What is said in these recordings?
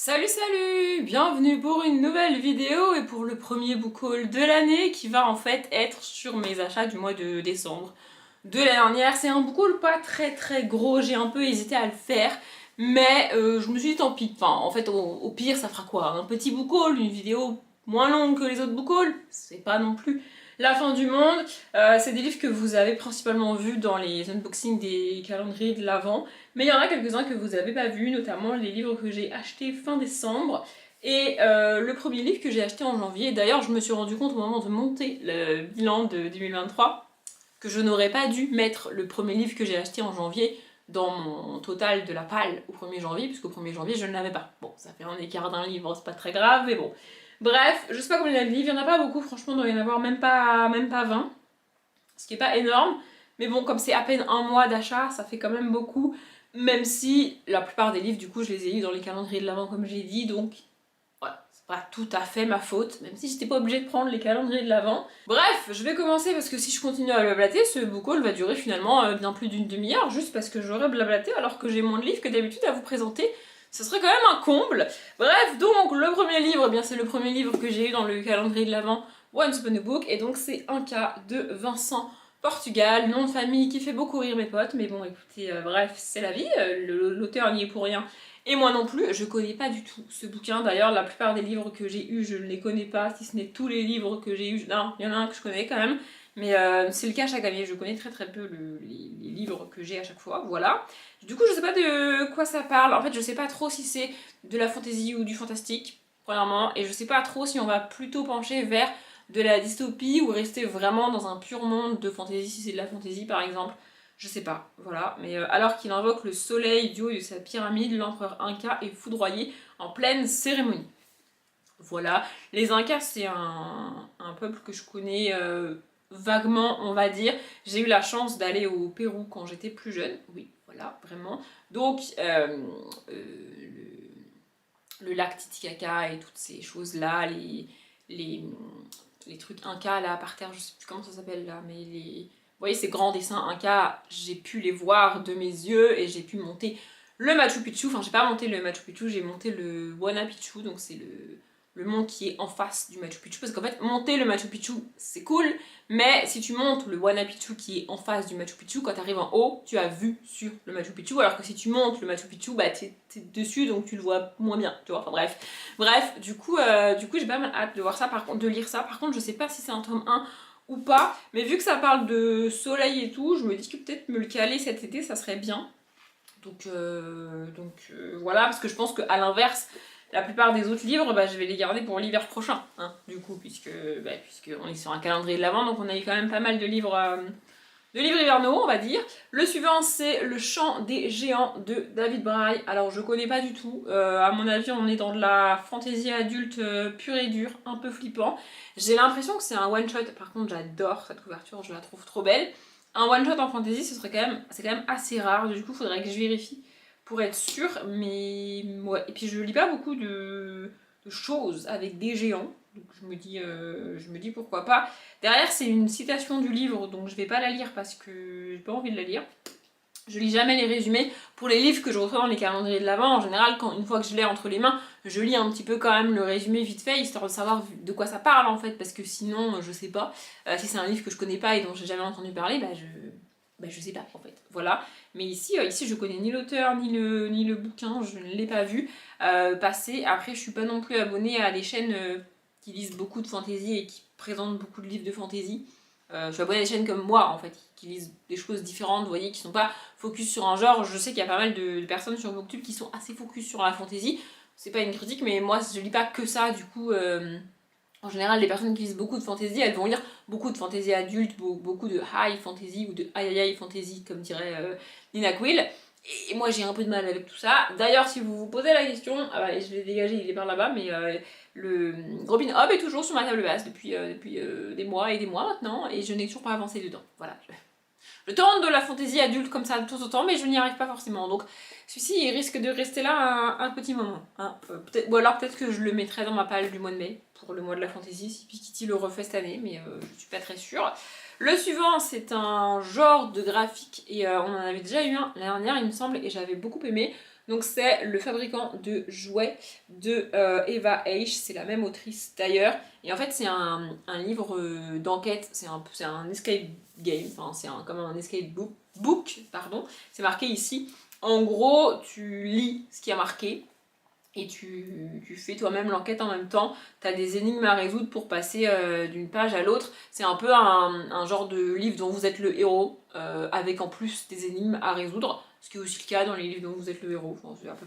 Salut, bienvenue pour une nouvelle vidéo et pour le premier book haul de l'année qui va en fait être sur mes achats du mois de décembre de l'année dernière. C'est un book haul pas très gros, j'ai un peu hésité à le faire, mais je me suis dit tant pis, enfin en fait au pire ça fera quoi? Un petit book haul, une vidéo moins longue que les autres book hauls, c'est pas non plus la fin du monde. C'est des livres que vous avez principalement vus dans les unboxings des calendriers de l'Avent. Mais il y en a quelques-uns que vous n'avez pas vus, notamment les livres que j'ai achetés fin décembre. Et le premier livre que j'ai acheté en janvier, d'ailleurs je me suis rendu compte au moment de monter le bilan de 2023 que je n'aurais pas dû mettre le premier livre que j'ai acheté en janvier dans mon total de la palle au 1er janvier, puisqu'au 1er janvier je ne l'avais pas. Bon, ça fait un écart d'un livre, c'est pas très grave, mais bon. Bref, je sais pas combien il y a de livres, il n'y en a pas beaucoup, franchement il doit y en avoir même pas 20, ce qui est pas énorme. Mais bon, comme c'est à peine un mois d'achat, ça fait quand même beaucoup. Même si la plupart des livres, du coup, je les ai eus dans les calendriers de l'Avent, comme j'ai dit, donc voilà, c'est pas tout à fait ma faute, même si j'étais pas obligée de prendre les calendriers de l'Avent. Bref, je vais commencer parce que si je continue à blablater, ce book haul va durer finalement bien plus d'une demi-heure, juste parce que j'aurais blablaté alors que j'ai moins de livres que d'habitude à vous présenter. Ce serait quand même un comble. Bref, donc le premier livre, eh bien c'est le premier livre que j'ai eu dans le calendrier de l'Avent, Once Upon a Book, et donc c'est Un cas de Vincent Portugal, nom de famille qui fait beaucoup rire mes potes, mais bon écoutez, bref, c'est la vie, l'auteur n'y est pour rien, et moi non plus. Je connais pas du tout ce bouquin, d'ailleurs la plupart des livres que j'ai eus, je ne les connais pas, si ce n'est tous les livres que j'ai eus, non, il y en a un que je connais quand même, mais c'est le cas chaque année, je connais très peu les livres que j'ai à chaque fois, voilà. Du coup je sais pas de quoi ça parle, en fait je sais pas trop si c'est de la fantasy ou du fantastique, premièrement, et je sais pas trop si on va plutôt pencher vers de la dystopie ou rester vraiment dans un pur monde de fantasy, si c'est de la fantasy par exemple, je sais pas, voilà. Mais alors qu'il invoque le soleil du haut de sa pyramide, l'empereur Inca est foudroyé en pleine cérémonie. Voilà, les Incas c'est un peuple que je connais vaguement, on va dire. J'ai eu la chance d'aller au Pérou quand j'étais plus jeune, oui, voilà, vraiment. Donc, le lac Titicaca et toutes ces choses-là, les, les trucs Inca là par terre, je sais plus comment ça s'appelle là, mais vous voyez ces grands dessins Inca, j'ai pu les voir de mes yeux et j'ai pu monter le Machu Picchu. Enfin, j'ai pas monté le Machu Picchu, j'ai monté le Huayna Picchu, donc c'est le mont qui est en face du Machu Picchu, parce qu'en fait monter le Machu Picchu c'est cool, mais si tu montes le Huayna Picchu qui est en face du Machu Picchu, quand tu arrives en haut tu as vue sur le Machu Picchu, alors que si tu montes le Machu Picchu, bah t'es dessus donc tu le vois moins bien, tu vois, enfin bref, du coup j'ai pas mal hâte de voir ça, par contre, de lire ça. Par contre je sais pas si c'est un tome 1 ou pas, mais vu que ça parle de soleil et tout, je me dis que peut-être me le caler cet été ça serait bien. Donc voilà, parce que je pense qu'à l'inverse, la plupart des autres livres, bah, je vais les garder pour l'hiver prochain, hein, du coup, puisque on est sur un calendrier de l'Avent, donc on a eu quand même pas mal de livres hivernaux, on va dire. Le suivant, c'est Le Chant des Géants de David Braille. Alors, je connais pas du tout. À mon avis, on est dans de la fantaisie adulte pure et dure, un peu flippant. J'ai l'impression que c'est un one-shot. Par contre, j'adore cette couverture, je la trouve trop belle. Un one-shot en fantasy, c'est quand même assez rare. Du coup, il faudrait que je vérifie pour être sûre. Mais ouais. Et puis, je lis pas beaucoup de choses avec des géants. Donc, je me dis pourquoi pas. Derrière, c'est une citation du livre, donc je vais pas la lire parce que j'ai pas envie de la lire. Je lis jamais les résumés. Pour les livres que je reçois dans les calendriers de l'Avent, en général, une fois que je l'ai entre les mains, je lis un petit peu quand même le résumé vite fait, histoire de savoir de quoi ça parle en fait, parce que sinon, je sais pas. Si c'est un livre que je connais pas et dont j'ai jamais entendu parler, je sais pas en fait. Voilà. Mais ici je connais ni l'auteur, ni le bouquin, je ne l'ai pas vu passer. Après, je suis pas non plus abonnée à des chaînes qui lisent beaucoup de fantasy et qui présentent beaucoup de livres de fantasy. Je suis abonnée à des chaînes comme moi en fait, qui lisent des choses différentes, vous voyez, qui sont pas focus sur un genre. Je sais qu'il y a pas mal de personnes sur Booktube qui sont assez focus sur la fantasy. C'est pas une critique, mais moi je lis pas que ça, du coup. En général, les personnes qui lisent beaucoup de fantasy, elles vont lire beaucoup de fantasy adulte, beaucoup de high fantasy ou de high fantasy, comme dirait Nina Quill. Et moi j'ai un peu de mal avec tout ça. D'ailleurs, si vous vous posez la question, je l'ai dégagé, il est par là-bas, mais le Robin Hobb est toujours sur ma table basse depuis des mois et des mois maintenant, et je n'ai toujours pas avancé dedans. Voilà. Je tente de la fantaisie adulte comme ça de temps en temps, mais je n'y arrive pas forcément. Donc celui-ci il risque de rester là un petit moment. Hein. Ou alors peut-être que je le mettrai dans ma palle du mois de mai, pour le mois de la fantaisie, si Piketty le refait cette année, mais je suis pas très sûre. Le suivant, c'est un genre de graphique, et on en avait déjà eu un l'année dernière, il me semble, et j'avais beaucoup aimé. Donc c'est le fabricant de jouets de Eva H, c'est la même autrice d'ailleurs. Et en fait c'est un livre d'enquête, c'est un escape game, enfin c'est comme un escape book, pardon. C'est marqué ici. En gros, tu lis ce qui a marqué et tu fais toi-même l'enquête en même temps. Tu as des énigmes à résoudre pour passer d'une page à l'autre. C'est un peu un genre de livre dont vous êtes le héros, avec en plus des énigmes à résoudre, ce qui est aussi le cas dans les livres dont vous êtes le héros. Enfin, c'est à peu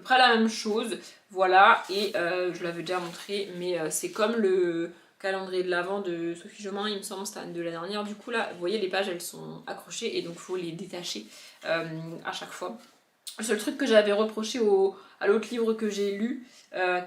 près la même chose. Voilà, et je l'avais déjà montré, mais c'est comme le calendrier de l'Avent de Sophie Jomain, il me semble, c'était de la dernière. Du coup là, vous voyez, les pages elles sont accrochées et donc il faut les détacher à chaque fois. Le seul truc que j'avais reproché à l'autre livre que j'ai lu,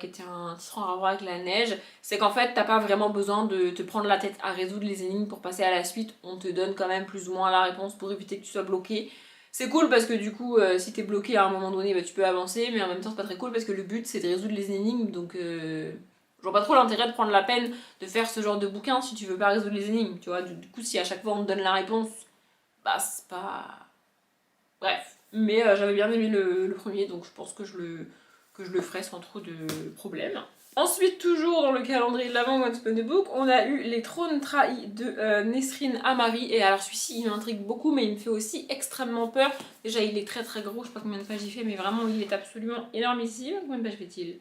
qui était un titre en rapport avec la neige, c'est qu'en fait t'as pas vraiment besoin de te prendre la tête à résoudre les énigmes pour passer à la suite. On te donne quand même plus ou moins la réponse pour éviter que tu sois bloqué. C'est cool parce que du coup, si t'es bloqué à un moment donné, bah, tu peux avancer, mais en même temps c'est pas très cool parce que le but c'est de résoudre les énigmes, donc je vois pas trop l'intérêt de prendre la peine de faire ce genre de bouquin si tu veux pas résoudre les énigmes, tu vois. Du coup, si à chaque fois on te donne la réponse, bah c'est pas... Bref. Mais j'avais bien aimé le premier, donc je pense que je le ferai sans trop de problèmes. Ensuite, toujours dans le calendrier de l'Avent Once Upon a Book, on a eu Les Trônes Trahis de Nesrine Amari. Et alors celui-ci, il m'intrigue beaucoup, mais il me fait aussi extrêmement peur. Déjà, il est très très gros, je sais pas combien de pages il fait, mais vraiment, il est absolument énormissime. Combien de pages fait-il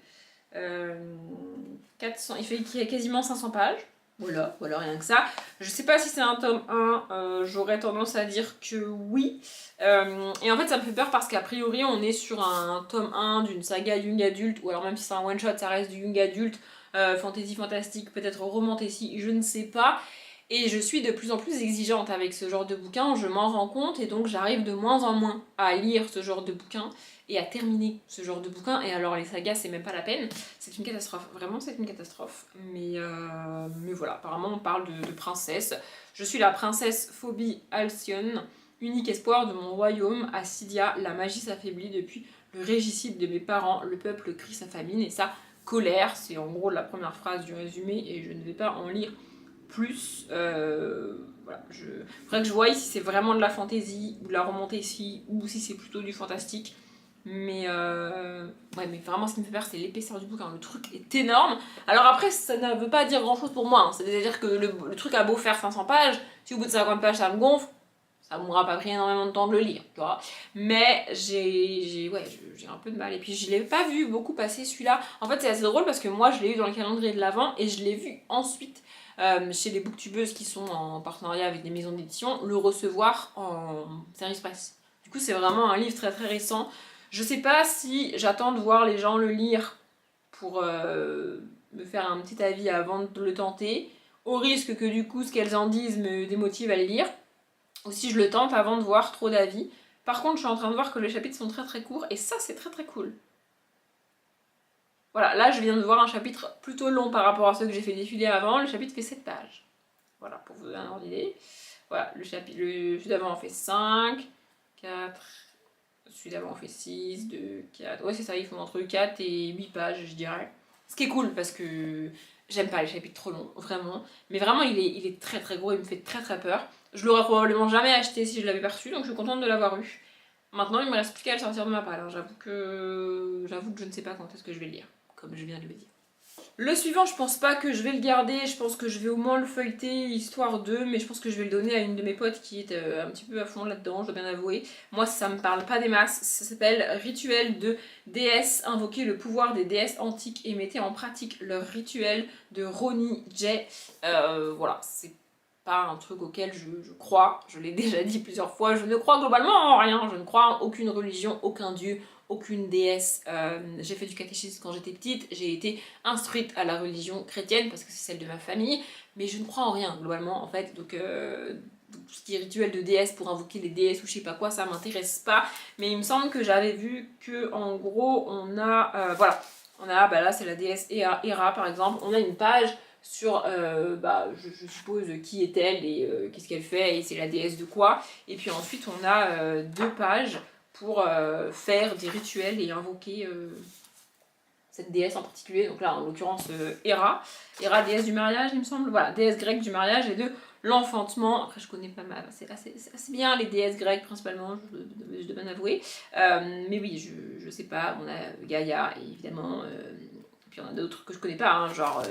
400, il fait quasiment 500 pages. Voilà, rien que ça. Je sais pas si c'est un tome 1, j'aurais tendance à dire que oui. Et en fait, ça me fait peur parce qu'a priori, on est sur un tome 1 d'une saga young adulte, ou alors même si c'est un one shot, ça reste du young adulte, fantasy fantastique, peut-être romantasy, je ne sais pas. Et je suis de plus en plus exigeante avec ce genre de bouquin, je m'en rends compte, et donc j'arrive de moins en moins à lire ce genre de bouquin et à terminer ce genre de bouquin. Et alors les sagas, c'est même pas la peine, c'est une catastrophe, vraiment c'est une catastrophe. Mais voilà, apparemment on parle de princesse. Je suis la princesse Phobie Alcyone, unique espoir de mon royaume. À Cydia, la magie s'affaiblit depuis le régicide de mes parents, le peuple crie sa famine et sa colère. C'est en gros la première phrase du résumé et je ne vais pas en lire plus. Voilà, faudrait que je voie si c'est vraiment de la fantasy ou de la romantasy ou si c'est plutôt du fantastique. Mais ouais, mais vraiment ce qui me fait peur c'est l'épaisseur du bouquin, le truc est énorme. Alors après ça ne veut pas dire grand chose pour moi, hein. C'est-à-dire que le truc a beau faire 500 pages, si au bout de 50 pages ça me gonfle, ça m'aura pas pris énormément de temps de le lire, tu vois. Mais j'ai un peu de mal. Et puis je l'ai pas vu beaucoup passer celui-là. En fait c'est assez drôle parce que moi je l'ai eu dans le calendrier de l'Avent et je l'ai vu ensuite chez les booktubeuses qui sont en partenariat avec des maisons d'édition le recevoir en service presse. Du coup c'est vraiment un livre très très récent. Je sais pas si j'attends de voir les gens le lire pour me faire un petit avis avant de le tenter, au risque que du coup ce qu'elles en disent me démotive à le lire, ou si je le tente avant de voir trop d'avis. Par contre, je suis en train de voir que les chapitres sont très très courts, et ça c'est très très cool. Voilà, là je viens de voir un chapitre plutôt long par rapport à ceux que j'ai fait défiler avant, le chapitre fait 7 pages. Voilà, pour vous donner un ordre d'idée. Voilà, celui d'avant en fait 5, 4... Celui d'avant fait 6, 2, 4. Ouais, c'est ça, ils font entre 4 et 8 pages, je dirais. Ce qui est cool parce que j'aime pas les chapitres trop longs, vraiment. Mais vraiment, il est très très gros, il me fait très très peur. Je l'aurais probablement jamais acheté si je l'avais pas reçu, donc je suis contente de l'avoir eu. Maintenant, il me reste plus qu'à le sortir de ma palle. Alors, j'avoue que je ne sais pas quand est-ce que je vais le lire, comme je viens de le dire. Le suivant, je pense pas que je vais le garder, je pense que je vais au moins le feuilleter, histoire de, mais je pense que je vais le donner à une de mes potes qui est un petit peu à fond là-dedans, je dois bien avouer. Moi, ça me parle pas des masses, ça s'appelle Rituel de déesses, invoquez le pouvoir des déesses antiques et mettez en pratique leur rituel de Ronnie J. Voilà, c'est pas un truc auquel je crois, je l'ai déjà dit plusieurs fois, je ne crois globalement en rien, je ne crois en aucune religion, aucun dieu, aucune déesse. J'ai fait du catéchisme quand j'étais petite, j'ai été instruite à la religion chrétienne parce que c'est celle de ma famille, mais je ne crois en rien globalement en fait, donc tout ce qui est rituel de déesse pour invoquer des déesses ou je sais pas quoi, ça m'intéresse pas, mais il me semble que j'avais vu que en gros on a, voilà, on a, bah là c'est la déesse Hera par exemple, on a une page sur, je suppose, qui est-elle et qu'est-ce qu'elle fait et c'est la déesse de quoi, et puis ensuite on a 2 pages pour faire des rituels et invoquer cette déesse en particulier, donc là en l'occurrence Hera, déesse du mariage il me semble, voilà, déesse grecque du mariage et de l'enfantement. Après je connais pas mal, c'est assez bien les déesses grecques principalement, je dois bien avouer. Mais oui, je sais pas, on a Gaïa évidemment, puis on a d'autres que je connais pas, hein, genre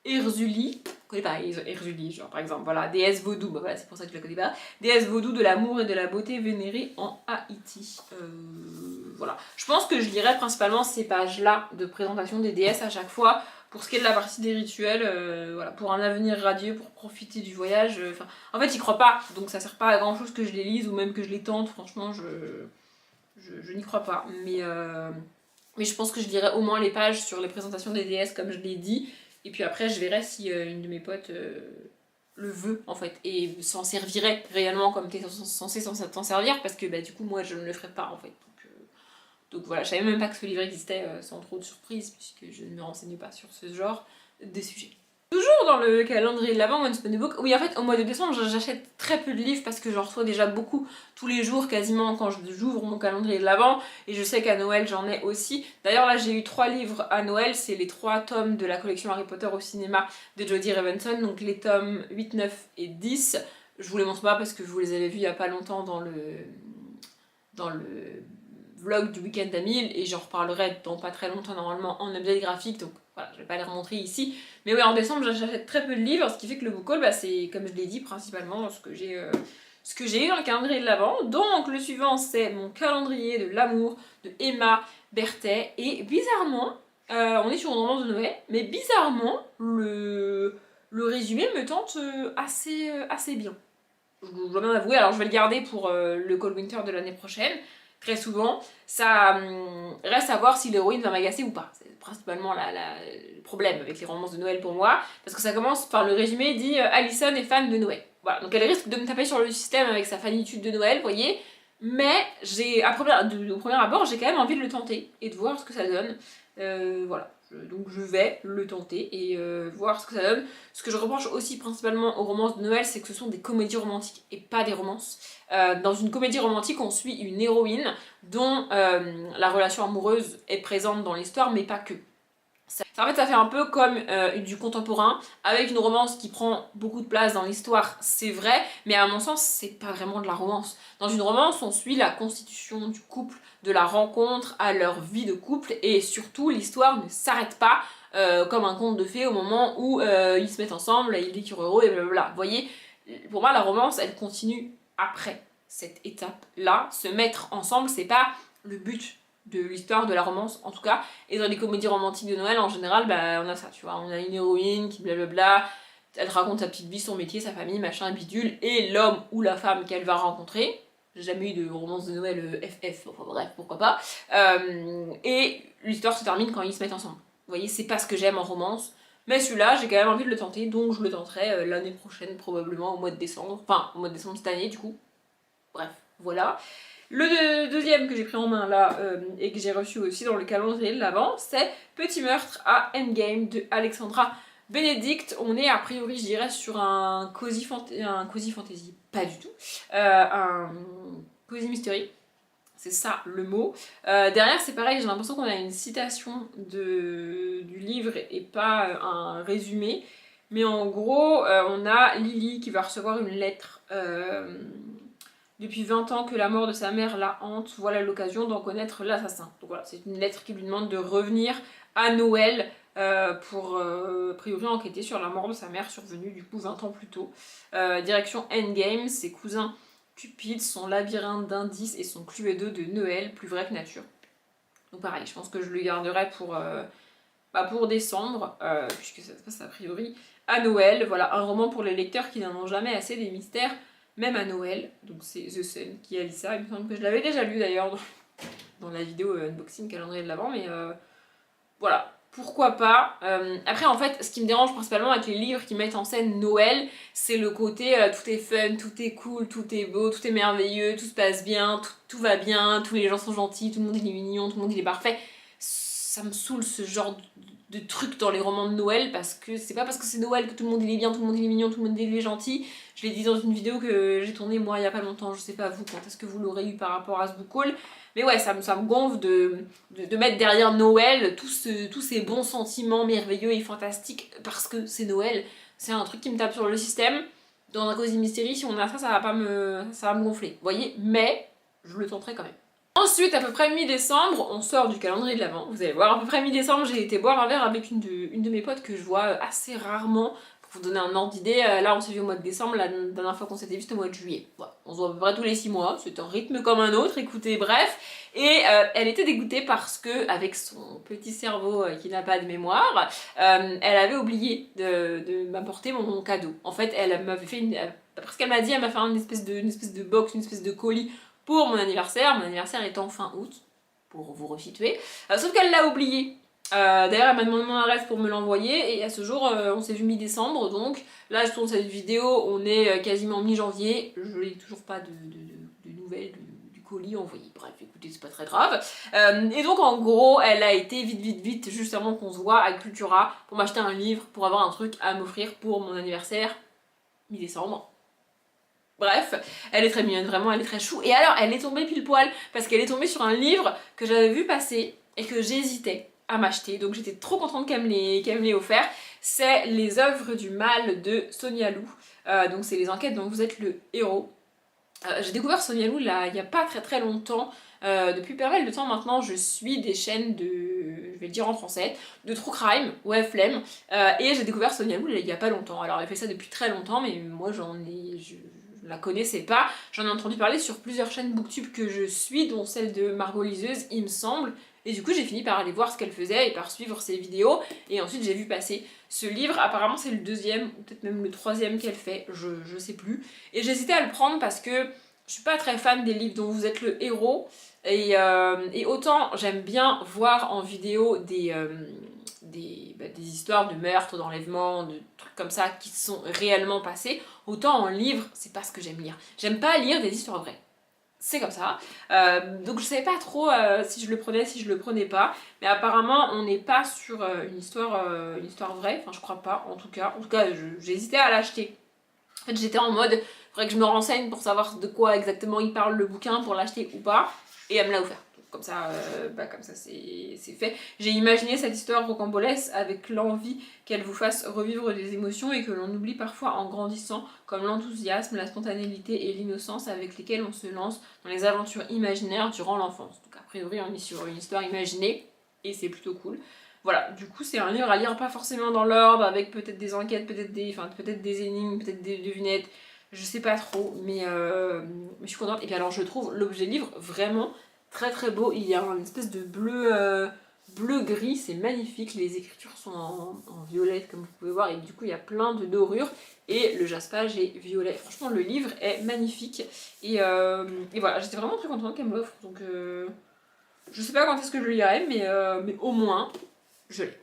Erzuli, je connais pas Erzuli, genre par exemple, voilà, déesse vaudou, bah voilà, c'est pour ça que je la connais pas, déesse vaudou de l'amour et de la beauté vénérée en Haïti. Voilà, je pense que je lirai principalement ces pages-là de présentation des déesses à chaque fois, pour ce qui est de la partie des rituels, voilà, pour un avenir radieux, pour profiter du voyage, en fait, j'y crois pas, donc ça sert pas à grand chose que je les lise ou même que je les tente, franchement, je n'y crois pas, mais je pense que je lirai au moins les pages sur les présentations des déesses comme je l'ai dit, et puis après je verrai si une de mes potes le veut en fait, et s'en servirait réellement comme t'es censé t'en servir, parce que bah, du coup moi je ne le ferai pas en fait. Donc voilà, je savais même pas que ce livre existait sans trop de surprise, puisque je ne me renseigne pas sur ce genre de sujet. Toujours dans le calendrier de l'Avent, Once Upon a Book, oui en fait au mois de décembre j'achète très peu de livres parce que j'en reçois déjà beaucoup tous les jours quasiment quand j'ouvre mon calendrier de l'Avent, et je sais qu'à Noël j'en ai aussi. D'ailleurs là j'ai eu 3 livres à Noël, c'est les 3 tomes de la collection Harry Potter au cinéma de Jodie Revenson, donc les tomes 8, 9 et 10. Je vous les montre pas parce que vous les avez vus il y a pas longtemps dans le vlog du week-end à 1000, et j'en reparlerai dans pas très longtemps normalement en update graphique, donc voilà, je vais pas les remontrer ici. Mais oui, en décembre j'achète très peu de livres, ce qui fait que le book haul, bah, c'est comme je l'ai dit principalement ce que j'ai eu dans le calendrier de l'Avent. Donc le suivant c'est mon calendrier de l'amour de Emma Berthet, et bizarrement, on est sur une romance de Noël, mais bizarrement le résumé me tente assez bien. Je dois bien avouer, alors je vais le garder pour le Cold Winter de l'année prochaine. Très souvent, ça reste à voir si l'héroïne va m'agacer ou pas. C'est principalement le problème avec les romances de Noël pour moi, parce que ça commence par le résumé dit Allison est fan de Noël. Voilà, donc elle risque de me taper sur le système avec sa fanitude de Noël, vous voyez, mais au premier abord, j'ai quand même envie de le tenter et de voir ce que ça donne. Voilà, donc je vais le tenter et voir ce que ça donne. Ce que je reproche aussi principalement aux romances de Noël, c'est que ce sont des comédies romantiques et pas des romances. Dans une comédie romantique, on suit une héroïne dont la relation amoureuse est présente dans l'histoire, mais pas que. En fait, ça fait un peu comme du contemporain, avec une romance qui prend beaucoup de place dans l'histoire, c'est vrai, mais à mon sens, c'est pas vraiment de la romance. Dans une romance, on suit la constitution du couple, de la rencontre à leur vie de couple, et surtout, l'histoire ne s'arrête pas comme un conte de fées au moment où ils se mettent ensemble, ils découvrent heureux, et blablabla. Vous voyez, pour moi, la romance, elle continue après cette étape-là. Se mettre ensemble, c'est pas le but de l'histoire de la romance en tout cas, et dans les comédies romantiques de Noël en général, bah on a ça, tu vois, on a une héroïne qui blablabla, elle te raconte sa petite vie, son métier, sa famille, machin, bidule, et l'homme ou la femme qu'elle va rencontrer. J'ai jamais eu de romance de Noël FF, enfin bref, pourquoi pas, et l'histoire se termine quand ils se mettent ensemble. Vous voyez, c'est pas ce que j'aime en romance, mais celui-là, j'ai quand même envie de le tenter, donc je le tenterai l'année prochaine, probablement au mois de décembre, enfin au mois de décembre cette année du coup. Bref, voilà. Le deuxième que j'ai pris en main là et que j'ai reçu aussi dans le calendrier de l'Avent, c'est Petit meurtre à Endgame de Alexandra Benedict. On est a priori, je dirais, sur un cozy fantasy, pas du tout, un cozy mystery. C'est ça le mot. Derrière, c'est pareil, j'ai l'impression qu'on a une citation du livre et pas un résumé. Mais en gros, on a Lily qui va recevoir une lettre. Depuis 20 ans que la mort de sa mère la hante, voilà l'occasion d'en connaître l'assassin. Donc voilà, c'est une lettre qui lui demande de revenir à Noël pour a priori enquêter sur la mort de sa mère survenue du coup 20 ans plus tôt. Direction Endgame, ses cousins Cupid, son labyrinthe d'indices et son Cluedo de Noël, plus vrai que nature. Donc pareil, je pense que je le garderai pour décembre, puisque ça se passe a priori à Noël. Voilà, un roman pour les lecteurs qui n'en ont jamais assez des mystères, même à Noël. Donc c'est The Sun qui a dit ça. Il me semble que je l'avais déjà lu d'ailleurs dans la vidéo unboxing calendrier de l'Avent, mais voilà, pourquoi pas. Après en fait, ce qui me dérange principalement avec les livres qui mettent en scène Noël, c'est le côté tout est fun, tout est cool, tout est beau, tout est merveilleux, tout se passe bien, tout va bien, tous les gens sont gentils, tout le monde est mignon, tout le monde il est parfait. Ça me saoule ce genre de truc dans les romans de Noël, parce que c'est pas parce que c'est Noël que tout le monde il est bien, tout le monde il est mignon, tout le monde il est gentil. Je l'ai dit dans une vidéo que j'ai tournée moi il y a pas longtemps, je sais pas vous quand est-ce que vous l'aurez eu par rapport à ce book haul, mais ouais ça me gonfle de mettre derrière Noël tous ces bons sentiments merveilleux et fantastiques parce que c'est Noël. C'est un truc qui me tape sur le système. Dans un Cozy Mystery, si on a ça, ça va me gonfler. Vous voyez, mais je le tenterai quand même. Ensuite, à peu près mi-décembre, on sort du calendrier de l'Avent. Vous allez voir, à peu près mi-décembre, j'ai été boire un verre avec une de mes potes que je vois assez rarement. Pour vous donner un ordre d'idée, là on s'est vu au mois de décembre, la dernière fois qu'on s'était vu c'était au mois de juillet. Voilà. On se voit à peu près tous les 6 mois, c'est un rythme comme un autre, écoutez, bref. Et elle était dégoûtée parce que, avec son petit cerveau qui n'a pas de mémoire, elle avait oublié de m'apporter mon cadeau. En fait, elle m'avait fait d'après ce qu'elle m'a dit, elle m'a fait une espèce de box, une espèce de colis pour mon anniversaire étant fin août, pour vous resituer. Sauf qu'elle l'a oublié. D'ailleurs, elle m'a demandé mon adresse pour me l'envoyer, et à ce jour, on s'est vu mi-décembre, donc là, je tourne cette vidéo, on est quasiment mi-janvier, je n'ai toujours pas de nouvelles du colis envoyé. Bref, écoutez, c'est pas très grave. Et donc, en gros, elle a été vite, juste avant qu'on se voit à Cultura, pour m'acheter un livre, pour avoir un truc à m'offrir pour mon anniversaire, mi-décembre. Bref, elle est très mignonne, vraiment, elle est très chou. Et alors, elle est tombée pile poil, parce qu'elle est tombée sur un livre que j'avais vu passer et que j'hésitais à m'acheter. Donc j'étais trop contente qu'elle me l'ait offert. C'est Les œuvres du mal de Sonia Lou. Donc c'est les enquêtes dont vous êtes le héros. J'ai découvert Sonia Lou là, il n'y a pas très longtemps. Depuis pas mal de temps maintenant, je suis des chaînes je vais le dire en français, de true crime, ouais, flemme. Et j'ai découvert Sonia Lou il y a pas longtemps. Alors elle fait ça depuis très longtemps, mais moi je la connaissais pas. J'en ai entendu parler sur plusieurs chaînes booktube que je suis, dont celle de Margot Liseuse, il me semble. Et du coup, j'ai fini par aller voir ce qu'elle faisait et par suivre ses vidéos. Et ensuite, j'ai vu passer ce livre. Apparemment, c'est le deuxième, ou peut-être même le troisième qu'elle fait, je sais plus. Et j'hésitais à le prendre parce que je suis pas très fan des livres dont vous êtes le héros. Et autant j'aime bien voir en vidéo des histoires de meurtres, d'enlèvements, de trucs comme ça qui sont réellement passés, autant en livre, c'est pas ce que j'aime lire. J'aime pas lire des histoires vraies. C'est comme ça. Donc je savais pas trop si je le prenais, si je le prenais pas. Mais apparemment, on n'est pas sur une histoire vraie. Enfin, je crois pas, en tout cas. En tout cas, j'hésitais à l'acheter. En fait, j'étais en mode, faudrait que je me renseigne pour savoir de quoi exactement il parle le bouquin pour l'acheter ou pas. Et elle me l'a offert. Donc, comme ça c'est fait. J'ai imaginé cette histoire rocambolesque avec l'envie qu'elle vous fasse revivre des émotions et que l'on oublie parfois en grandissant, comme l'enthousiasme, la spontanéité et l'innocence avec lesquels on se lance dans les aventures imaginaires durant l'enfance. Donc a priori on est sur une histoire imaginée et c'est plutôt cool. Voilà, du coup c'est un livre à lire pas forcément dans l'ordre, avec peut-être des enquêtes, peut-être des énigmes, peut-être des devinettes, je sais pas trop, mais je suis contente. Et puis alors je trouve l'objet livre vraiment très beau, il y a une espèce de bleu-gris, c'est magnifique, les écritures sont en violette comme vous pouvez voir, et du coup il y a plein de dorures, et le jaspage est violet. Franchement le livre est magnifique, et voilà, j'étais vraiment très contente qu'elle me l'offre, donc je sais pas quand est-ce que je le lirai, mais au moins je l'ai.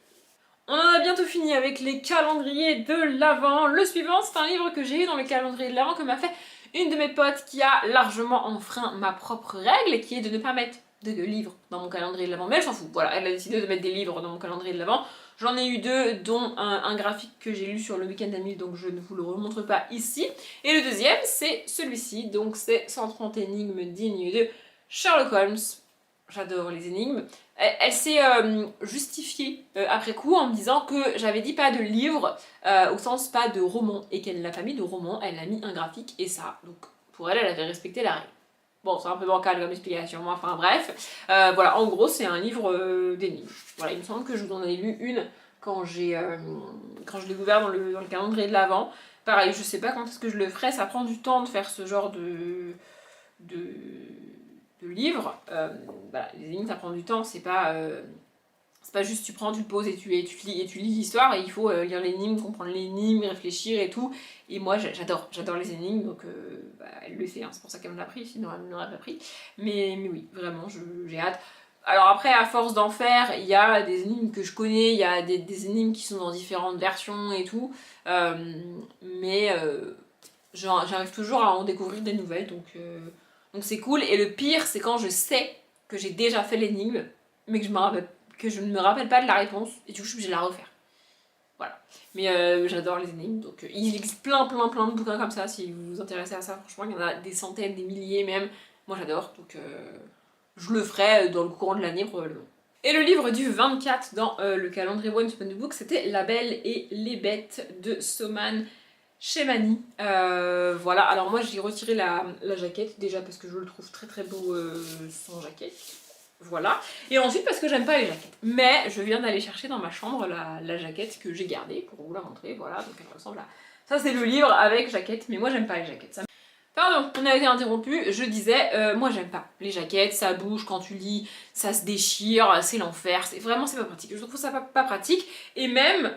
On en a bientôt fini avec les calendriers de l'Avent. Le suivant, c'est un livre que j'ai eu dans le calendrier de l'Avent que m'a fait une de mes potes qui a largement enfreint ma propre règle, qui est de ne pas mettre de livres dans mon calendrier de l'Avent. Mais elle s'en fout, voilà, elle a décidé de mettre des livres dans mon calendrier de l'Avent. J'en ai eu deux, dont un graphique que j'ai lu sur le week-end d'Amil, donc je ne vous le remontre pas ici. Et le deuxième, c'est celui-ci, donc c'est 130 énigmes dignes de Sherlock Holmes. J'adore les énigmes. Elle s'est justifiée après coup en me disant que j'avais dit pas de livre, au sens pas de roman, et qu'elle n'a pas mis de roman, elle a mis un graphique et ça. Donc pour elle, elle avait respecté la règle. Bon, c'est un peu bancal comme explication, mais enfin bref. Voilà, en gros, c'est un livre d'énigmes. Voilà, il me semble que je vous en ai lu une quand je l'ai ouvert dans le calendrier de l'Avent. Pareil, je sais pas quand est-ce que je le ferai, ça prend du temps de faire ce genre de livres. Voilà, les énigmes ça prend du temps, c'est pas juste tu prends, tu le poses et tu lis l'histoire, et il faut lire l'énigme, comprendre l'énigme, réfléchir et tout. Et moi j'adore les énigmes, donc elle le sait, hein, c'est pour ça qu'elle me l'a pris, sinon elle ne l'aurait pas pris. Mais oui, vraiment, j'ai hâte. Alors après, à force d'en faire, il y a des énigmes que je connais, il y a des énigmes qui sont dans différentes versions et tout, mais j'arrive toujours à en découvrir des nouvelles, donc c'est cool. Et le pire, c'est quand je sais que j'ai déjà fait l'énigme, mais que je ne me rappelle pas de la réponse, et du coup je suis obligée de la refaire. Voilà. Mais j'adore les énigmes, donc il existe plein de bouquins comme ça, si vous vous intéressez à ça. Franchement, il y en a des centaines, des milliers même. Moi j'adore, donc je le ferai dans le courant de l'année probablement. Et le livre du 24 dans le calendrier Once Upon a Book, c'était La Belle et les Bêtes de Soman chez Mani. Voilà, alors moi j'ai retiré la jaquette déjà parce que je le trouve très très beau sans jaquette. Voilà. Et ensuite parce que j'aime pas les jaquettes. Mais je viens d'aller chercher dans ma chambre la jaquette que j'ai gardée pour vous la montrer. Voilà, donc elle ressemble à... Ça c'est le livre avec jaquette, mais moi j'aime pas les jaquettes. Pardon, on a été interrompu, je disais, moi j'aime pas les jaquettes, ça bouge quand tu lis, ça se déchire, c'est l'enfer, vraiment c'est pas pratique, je trouve ça pas pratique, et même,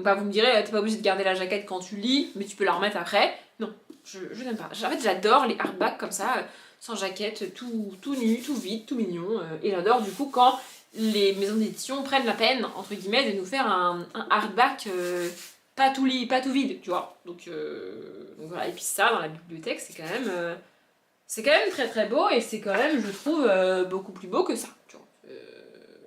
bah vous me direz, t'es pas obligé de garder la jaquette quand tu lis, mais tu peux la remettre après, non, je n'aime pas, en fait j'adore les hardbacks comme ça, sans jaquette, tout nu, tout vide, tout mignon, et j'adore du coup quand les maisons d'édition prennent la peine, entre guillemets, de nous faire un hardback pas tout vide, tu vois. Donc voilà, et puis ça, dans la bibliothèque, c'est quand même très très beau, et c'est quand même, je trouve, beaucoup plus beau que ça, tu vois.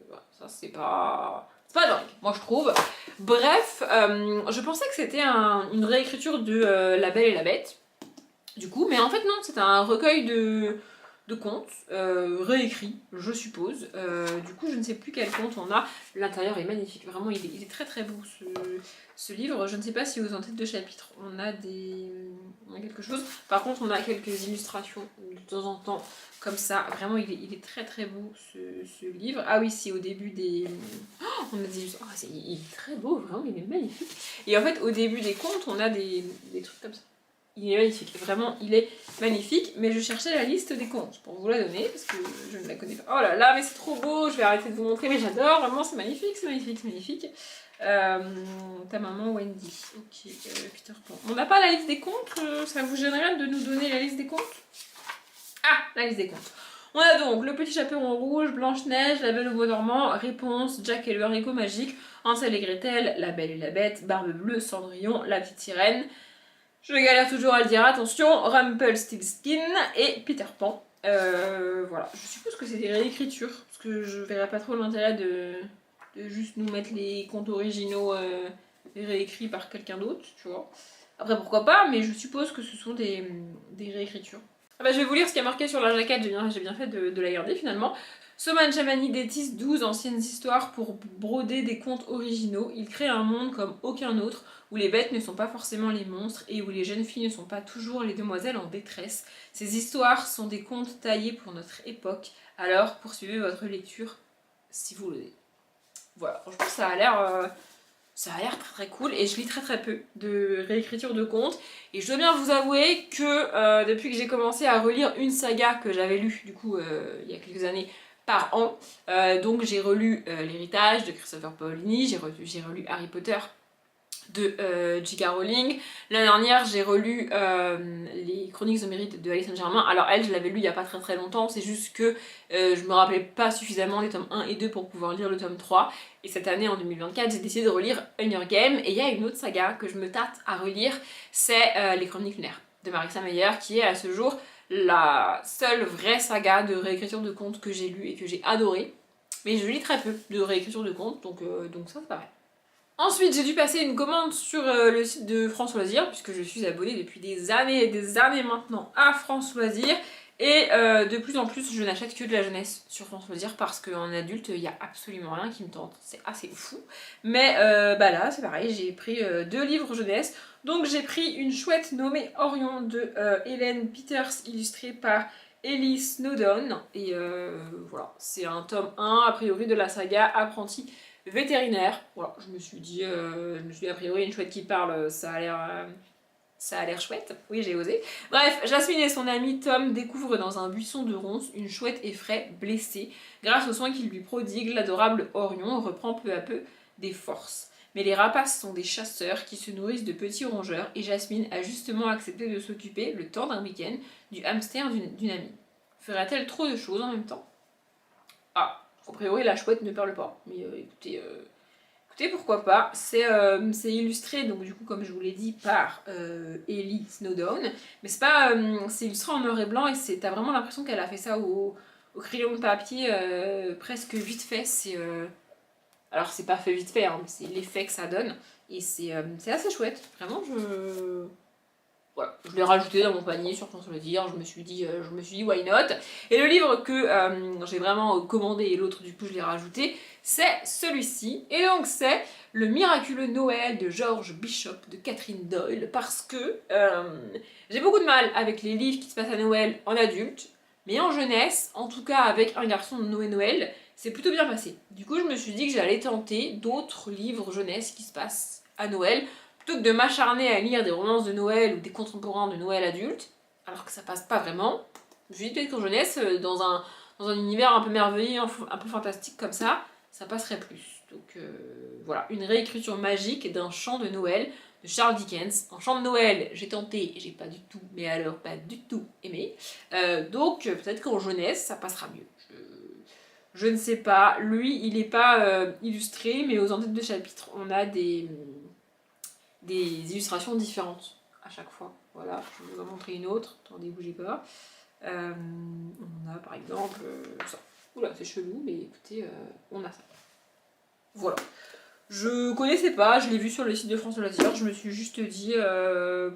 Voilà, ça, c'est pas dingue, moi je trouve. Bref, je pensais que c'était une réécriture de La Belle et la Bête, du coup, mais en fait non, c'est un recueil de contes, réécrits, je suppose. Du coup, je ne sais plus quel conte on a. L'intérieur est magnifique, vraiment, il est très très beau ce livre. Je ne sais pas si aux en-têtes de chapitre on a quelque chose. Par contre, on a quelques illustrations de temps en temps, comme ça. Vraiment, il est très très beau ce livre. Ah oui, c'est au début des... Oh, on a des illustrations. Oh, il est très beau, vraiment, il est magnifique. Et en fait, au début des contes, on a des trucs comme ça. Il est magnifique, vraiment, il est magnifique, mais je cherchais la liste des contes pour vous la donner, parce que je ne la connais pas. Oh là là, mais c'est trop beau, je vais arrêter de vous montrer, mais j'adore, vraiment, c'est magnifique, c'est magnifique, c'est magnifique. Ta maman Wendy, ok, Peter Pan. On n'a pas la liste des contes, ça vous gênerait de nous donner la liste des contes? Ah, la liste des contes. On a donc Le Petit Chaperon Rouge, Blanche-Neige, La Belle au Bois dormant, Réponse, Jack et le haricot magique, Hansel et Gretel, La Belle et la Bête, Barbe Bleue, Cendrillon, La Petite Sirène. Je galère toujours à le dire, attention, Rumpelstiltskin et Peter Pan. Voilà, je suppose que c'est des réécritures, parce que je verrais pas trop l'intérêt de juste nous mettre les contes originaux réécrits par quelqu'un d'autre, tu vois. Après, pourquoi pas, mais je suppose que ce sont des réécritures. Ah bah, je vais vous lire ce qui a marqué sur la jaquette, j'ai bien fait de la garder finalement. Soman Chamani détisse 12 anciennes histoires pour broder des contes originaux. Il crée un monde comme aucun autre, où les bêtes ne sont pas forcément les monstres et où les jeunes filles ne sont pas toujours les demoiselles en détresse. Ces histoires sont des contes taillés pour notre époque, alors poursuivez votre lecture si vous l'osez. Voilà, franchement ça a l'air très très cool, et je lis très très peu de réécriture de contes, et je dois bien vous avouer que depuis que j'ai commencé à relire une saga que j'avais lue du coup il y a quelques années par an, donc j'ai relu L'Héritage de Christopher Paolini, j'ai relu Harry Potter de J.K. Rowling. L'année dernière, j'ai relu les Chroniques Homériques de Alice Saint-Germain. Alors elle, je l'avais lu il y a pas très très longtemps, c'est juste que je me rappelais pas suffisamment des tomes 1 et 2 pour pouvoir lire le tome 3. Et cette année, en 2024, j'ai décidé de relire Hunger Games. Et il y a une autre saga que je me tâte à relire, c'est Les Chroniques lunaires de Marissa Meyer, qui est à ce jour la seule vraie saga de réécriture de contes que j'ai lue et que j'ai adoré. Mais je lis très peu de réécriture de contes, donc ça c'est pas vrai. Ensuite, j'ai dû passer une commande sur le site de France Loisirs, puisque je suis abonnée depuis des années et des années maintenant à France Loisirs. Et de plus en plus, je n'achète que de la jeunesse sur France Loisirs, parce qu'en adulte, il n'y a absolument rien qui me tente. C'est assez fou. Mais bah là, c'est pareil, j'ai pris 2 livres jeunesse. Donc j'ai pris une chouette nommée Orion de Hélène Peters, illustrée par Ellie Snowdon. Et voilà, c'est un tome 1, a priori, de la saga Apprenti vétérinaire. Voilà, je me suis dit a priori une chouette qui parle, ça a l'air chouette. Oui, j'ai osé. Bref, Jasmine et son ami Tom découvrent dans un buisson de ronces une chouette effraie blessée. Grâce aux soins qu'il lui prodigue, l'adorable Orion reprend peu à peu des forces. Mais les rapaces sont des chasseurs qui se nourrissent de petits rongeurs, et Jasmine a justement accepté de s'occuper, le temps d'un week-end, du hamster d'une amie. Fera-t-elle trop de choses en même temps? Ah, a priori la chouette ne parle pas, mais écoutez, pourquoi pas. C'est illustré, donc du coup comme je vous l'ai dit, par Ellie Snowdon, mais c'est illustré en noir et blanc, et t'as vraiment l'impression qu'elle a fait ça au crayon de papier presque vite fait. Alors c'est pas fait vite fait, hein, c'est l'effet que ça donne, et c'est assez chouette, vraiment. Voilà, je l'ai rajouté dans mon panier sur France Loisirs, je me suis dit why not. Et le livre que j'ai vraiment commandé, et l'autre du coup je l'ai rajouté, c'est celui-ci. Et donc c'est Le miraculeux Noël de George Bishop de Catherine Doyle parce que j'ai beaucoup de mal avec les livres qui se passent à Noël en adulte, mais en jeunesse, en tout cas avec un garçon de Noël, c'est plutôt bien passé. Du coup, je me suis dit que j'allais tenter d'autres livres jeunesse qui se passent à Noël, plutôt que de m'acharner à lire des romances de Noël ou des contemporains de Noël adultes, alors que ça passe pas vraiment. Je me suis dit peut-être qu'en jeunesse, dans un univers un peu merveilleux, un peu fantastique comme ça passerait plus. Donc voilà, une réécriture magique d'un chant de Noël de Charles Dickens. Un chant de Noël, j'ai tenté et j'ai pas du tout, mais alors pas du tout aimé. Donc peut-être qu'en jeunesse, ça passera mieux. Je ne sais pas. Lui, il n'est pas illustré, mais aux en-têtes de chapitre, on a des illustrations différentes à chaque fois. Voilà, je vais vous en montrer une autre. Attendez, bougez pas. On a par exemple ça. Oula, c'est chelou, mais écoutez, on a ça. Voilà. Je connaissais pas, je l'ai vu sur le site de France Loisirs, je me suis juste dit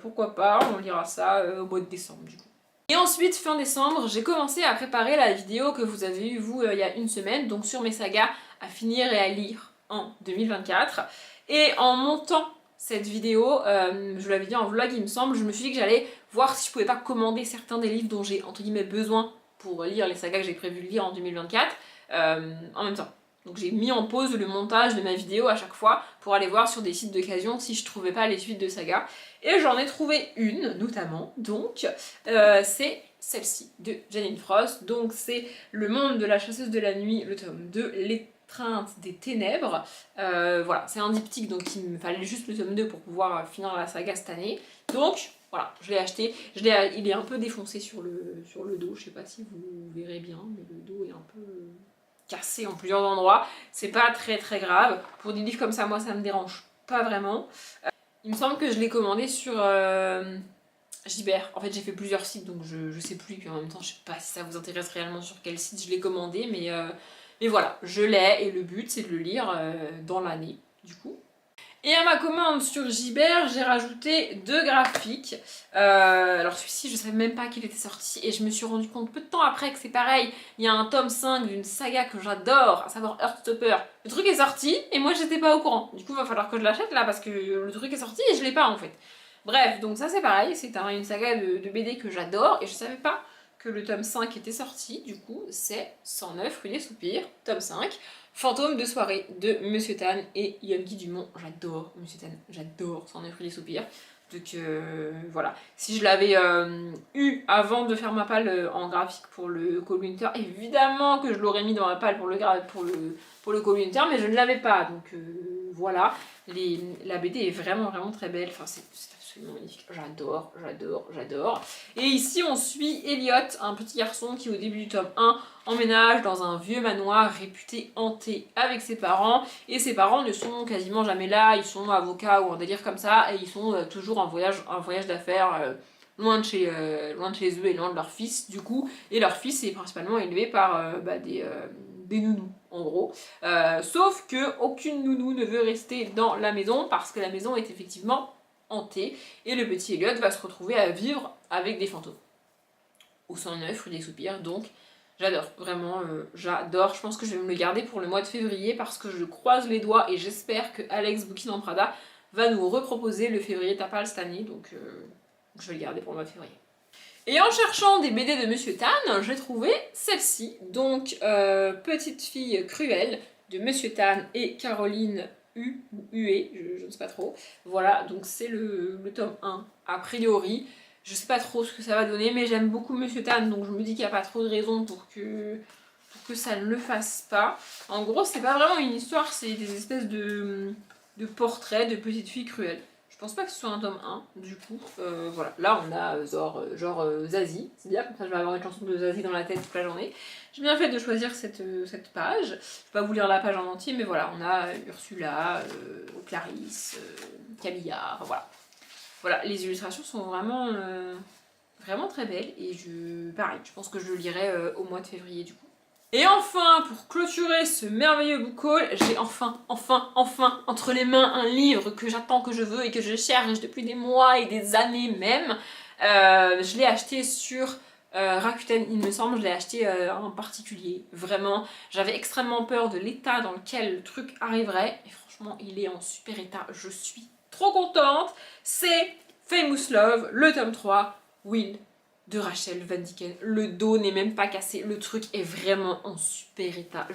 pourquoi pas, on lira ça au mois de décembre du coup. Et ensuite, fin décembre, j'ai commencé à préparer la vidéo que vous avez eue vous il y a une semaine, donc sur mes sagas à finir et à lire en 2024. Et en montant cette vidéo, je vous l'avais dit en vlog il me semble, je me suis dit que j'allais voir si je pouvais pas commander certains des livres dont j'ai entre guillemets besoin pour lire les sagas que j'ai prévu de lire en 2024 en même temps. Donc j'ai mis en pause le montage de ma vidéo à chaque fois pour aller voir sur des sites d'occasion si je trouvais pas les suites de saga. Et j'en ai trouvé une notamment, donc c'est celle-ci de Janine Frost. Donc c'est Le Monde de la Chasseuse de la Nuit, le tome 2, L'étreinte des ténèbres. Voilà, c'est un diptyque donc il me fallait juste le tome 2 pour pouvoir finir la saga cette année. Donc voilà, je l'ai acheté. Il est un peu défoncé sur le dos, je sais pas si vous verrez bien, mais le dos est un peu cassé en plusieurs endroits. C'est pas très très grave. Pour des livres comme ça, moi ça me dérange pas vraiment. Il me semble que je l'ai commandé sur Gibert. En fait, j'ai fait plusieurs sites donc je sais plus. Puis en même temps, je sais pas si ça vous intéresse réellement sur quel site je l'ai commandé, mais voilà, je l'ai et le but c'est de le lire dans l'année du coup. Et à ma commande sur Gibert, j'ai rajouté 2 graphiques. Alors celui-ci, je savais même pas qu'il était sorti et je me suis rendu compte peu de temps après que c'est pareil. Il y a un tome 5 d'une saga que j'adore, à savoir Heartstopper. Le truc est sorti et moi j'étais pas au courant. Du coup, il va falloir que je l'achète là parce que le truc est sorti et je l'ai pas en fait. Bref, donc ça c'est pareil, c'est une saga de BD que j'adore et je savais pas que le tome 5 était sorti. Du coup, c'est 109 rue des Soupirs, tome 5. Fantôme de soirée de Monsieur Tan et Yogi Dumont. J'adore Monsieur Tan, j'adore 109 rue des Soupirs. Donc voilà, si je l'avais eu avant de faire ma palle en graphique pour le Cold Winter, évidemment que je l'aurais mis dans ma palle pour le Cold Winter, mais je ne l'avais pas. Donc voilà, la BD est vraiment vraiment très belle. Enfin, c'est absolument magnifique. J'adore, j'adore, j'adore. Et ici, on suit Elliot, un petit garçon qui, au début du tome 1, emménage dans un vieux manoir réputé hanté avec ses parents. Et ses parents ne sont quasiment jamais là. Ils sont avocats ou un délire comme ça. Et ils sont toujours en voyage d'affaires loin de chez eux et loin de leur fils, du coup. Et leur fils est principalement élevé par des nounous, en gros. Sauf que aucune nounou ne veut rester dans la maison parce que la maison est effectivement hantée et le petit Elliot va se retrouver à vivre avec des fantômes. Au 109 rue des Soupirs, donc j'adore, vraiment j'adore. Je pense que je vais me le garder pour le mois de février parce que je croise les doigts et j'espère que Alex Bouquin en Prada va nous reproposer le février Tapal cette année, donc je vais le garder pour le mois de février. Et en cherchant des BD de Monsieur Tan, j'ai trouvé celle-ci, donc Petite fille cruelle de Monsieur Tan et Caroline U ou UE, je ne sais pas trop. Voilà, donc c'est le tome 1, a priori. Je sais pas trop ce que ça va donner, mais j'aime beaucoup Monsieur Tan, donc je me dis qu'il n'y a pas trop de raison pour que ça ne le fasse pas. En gros, c'est pas vraiment une histoire, c'est des espèces de portraits de petites filles cruelles. Je pense pas que ce soit un tome 1, du coup, voilà. Là, on a Zazie, c'est bien, comme ça je vais avoir une chanson de Zazie dans la tête toute la journée. J'ai bien fait de choisir cette page. Je vais pas vous lire la page en entier, mais voilà, on a Ursula, Clarisse, Camilla, voilà. Voilà, les illustrations sont vraiment, vraiment très belles, et pareil, je pense que je le lirai au mois de février, du coup. Et enfin, pour clôturer ce merveilleux book haul, j'ai enfin, entre les mains un livre que j'attends, que je veux et que je cherche depuis des mois et des années même. Je l'ai acheté sur Rakuten, il me semble, je l'ai acheté en particulier. Vraiment, j'avais extrêmement peur de l'état dans lequel le truc arriverait. Et franchement, franchement il est en super état, je suis trop contente. C'est Famous Love, le tome 3, Will de Rachel Van Dicken. Le dos n'est même pas cassé, le truc est vraiment en super état.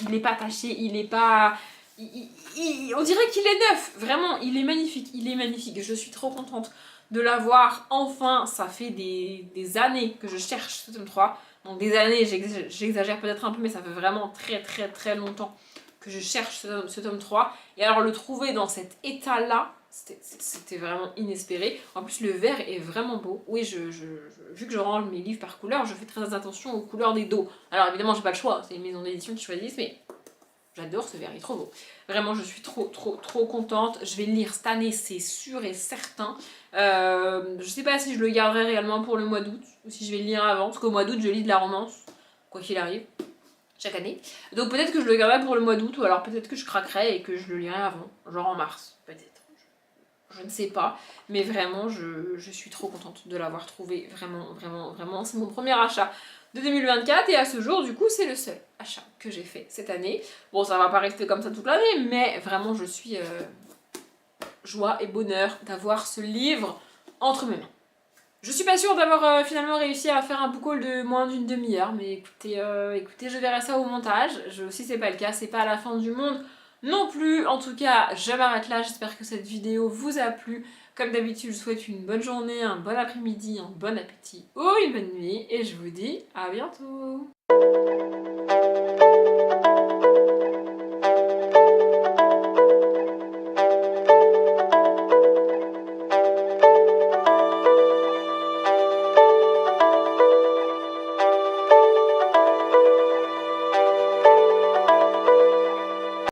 Il n'est pas taché, il n'est pas... on dirait qu'il est neuf, vraiment, il est magnifique. Je suis trop contente de l'avoir enfin. Ça fait des années que je cherche ce tome 3. Donc des années, j'exagère peut-être un peu, mais ça fait vraiment très longtemps que je cherche ce tome 3. Et alors le trouver dans cet état-là, c'était vraiment inespéré. En plus, le vert est vraiment beau. Oui, vu que je range mes livres par couleur, je fais très attention aux couleurs des dos. Alors évidemment, j'ai pas le choix, c'est une maison d'édition qui choisissent, mais j'adore ce vert, il est trop beau. Vraiment, je suis trop contente. Je vais le lire cette année, c'est sûr et certain. Je sais pas si je le garderai réellement pour le mois d'août, ou si je vais le lire avant, parce qu'au mois d'août, je lis de la romance, quoi qu'il arrive, chaque année. Donc peut-être que je le garderai pour le mois d'août, ou alors peut-être que je craquerai et que je le lirai avant, genre en mars, peut-être. Je ne sais pas, mais vraiment, je suis trop contente de l'avoir trouvé. Vraiment, c'est mon premier achat de 2024 et à ce jour, du coup, c'est le seul achat que j'ai fait cette année. Bon, ça va pas rester comme ça toute l'année, mais vraiment, je suis joie et bonheur d'avoir ce livre entre mes mains. Je suis pas sûre d'avoir finalement réussi à faire un book haul de moins d'une demi-heure, mais écoutez, je verrai ça au montage. Si c'est pas le cas, c'est pas la fin du monde non plus. En tout cas, je m'arrête là. J'espère que cette vidéo vous a plu. Comme d'habitude, je vous souhaite une bonne journée, un bon après-midi, un bon appétit ou une bonne nuit. Et je vous dis à bientôt.